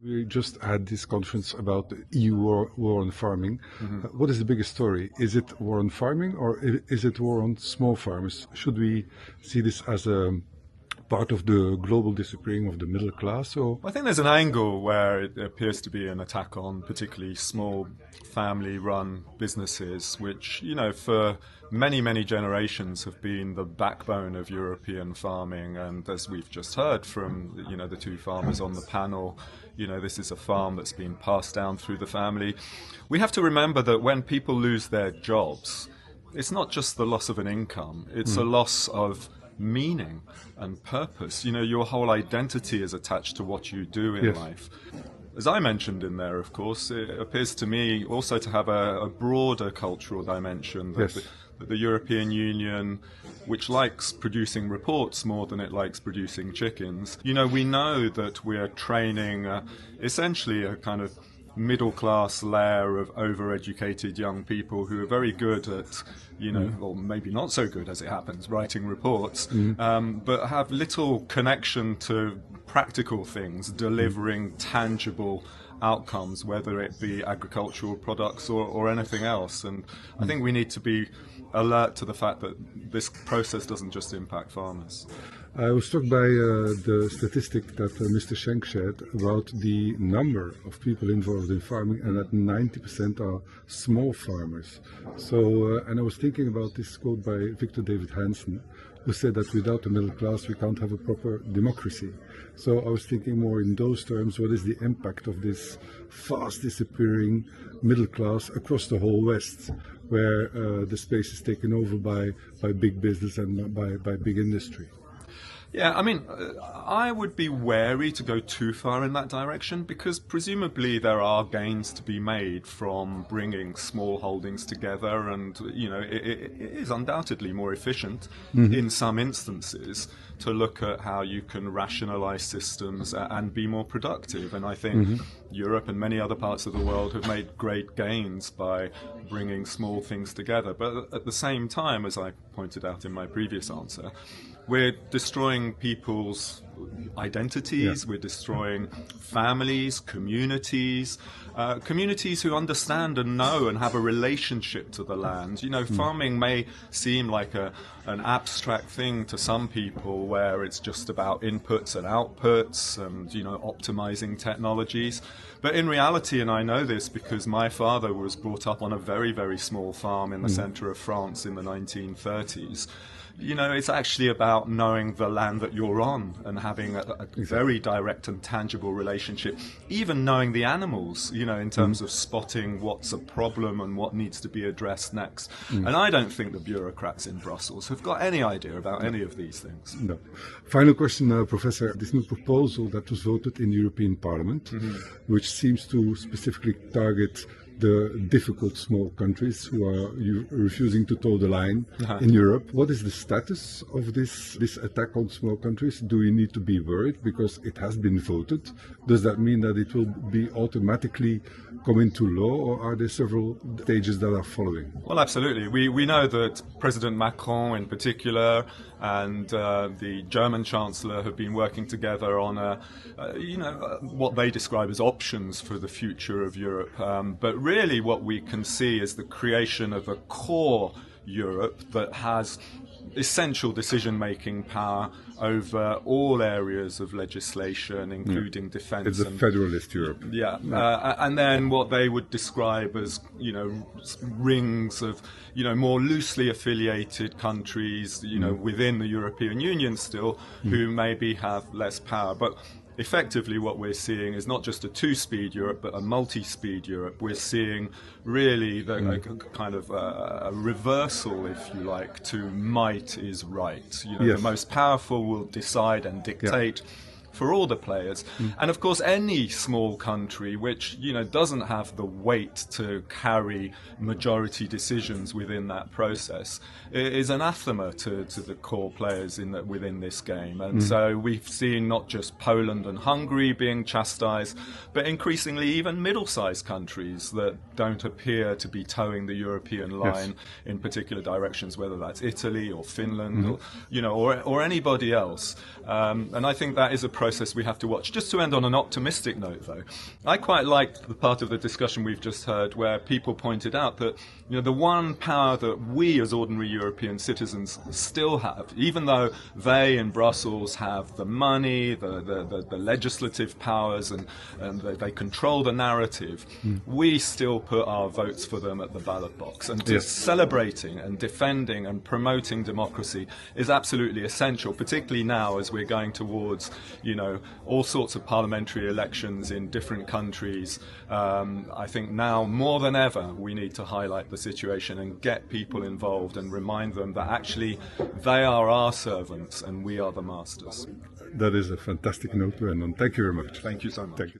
We just had this conference about the EU war on farming. What is the biggest story? Is it war on farming or is it war on small farmers? Should we see this as a part of the global disappearing of the middle class? Or I think there's an angle where it appears to be an attack on particularly small family-run businesses, which, for many, many generations have been the backbone of European farming. And as we've just heard from, the two farmers on the panel, this is a farm that's been passed down through the family. We have to remember that when people lose their jobs, it's not just the loss of an income, it's a loss of meaning and purpose. Your whole identity is attached to what you do in life. As I mentioned in there, of course, it appears to me also to have a broader cultural dimension. That the European Union, which likes producing reports more than it likes producing chickens, we know that we're training essentially a kind of middle-class layer of over-educated young people who are very good at, or maybe not so good as it happens, writing reports, but have little connection to practical things, delivering tangible outcomes, whether it be agricultural products or anything else. And I think we need to be alert to the fact that this process doesn't just impact farmers. I was struck by the statistic that Mr. Schenk shared about the number of people involved in farming, and that 90% are small farmers. So, and I was thinking about this quote by Victor David Hansen, who said that without the middle class we can't have a proper democracy. So I was thinking more in those terms, what is the impact of this fast disappearing middle class across the whole West, where the space is taken over by big business and by big industry? Yeah, I mean, I would be wary to go too far in that direction, because presumably there are gains to be made from bringing small holdings together, and it is undoubtedly more efficient in some instances to look at how you can rationalize systems and be more productive. And I think Europe and many other parts of the world have made great gains by bringing small things together. But at the same time, as I pointed out in my previous answer, we're destroying people's identities, we're destroying families, communities who understand and know and have a relationship to the land. Farming may seem like an abstract thing to some people, where it's just about inputs and outputs and, optimizing technologies. But in reality, and I know this because my father was brought up on a very, very small farm in the center of France in the 1930s, it's actually about knowing the land that you're on and having a very direct and tangible relationship, even knowing the animals, in terms of spotting what's a problem and what needs to be addressed next. And I don't think the bureaucrats in Brussels have got any idea about any of these things. No. Final question, Professor. This new proposal that was voted in the European Parliament, which seems to specifically target the difficult small countries who are refusing to toe the line in Europe. What is the status of this attack on small countries? Do we need to be worried because it has been voted? Does that mean that it will be automatically come into law, or are there several stages that are following? Well, absolutely. We know that President Macron in particular and the German Chancellor have been working together on what they describe as options for the future of Europe. But really what we can see is the creation of a core Europe that has essential decision-making power over all areas of legislation, including defence. It's a federalist Europe. Yeah, and then what they would describe as, rings of, more loosely affiliated countries, within the European Union still, who maybe have less power. But effectively what we're seeing is not just a two-speed Europe, but a multi-speed Europe. We're seeing really a kind of a reversal, if you like, to might is right. The most powerful will decide and dictate for all the players. And of course any small country which doesn't have the weight to carry majority decisions within that process is anathema to the core players within this game. And so we've seen not just Poland and Hungary being chastised, but increasingly even middle-sized countries that don't appear to be towing the European line in particular directions, whether that's Italy or Finland or anybody else. And I think that is a process process we have to watch. Just to end on an optimistic note, though, I quite liked the part of the discussion we've just heard where people pointed out that, you know, the one power that we as ordinary European citizens still have, even though they in Brussels have the money, the legislative powers, and they control the narrative, we still put our votes for them at the ballot box. And celebrating and defending and promoting democracy is absolutely essential, particularly now as we're going towards, you know, all sorts of parliamentary elections in different countries. I think now more than ever we need to highlight the situation and get people involved and remind them that actually they are our servants and we are the masters. That is a fantastic note to end on. Thank you very much. Thank you so much. Thank you.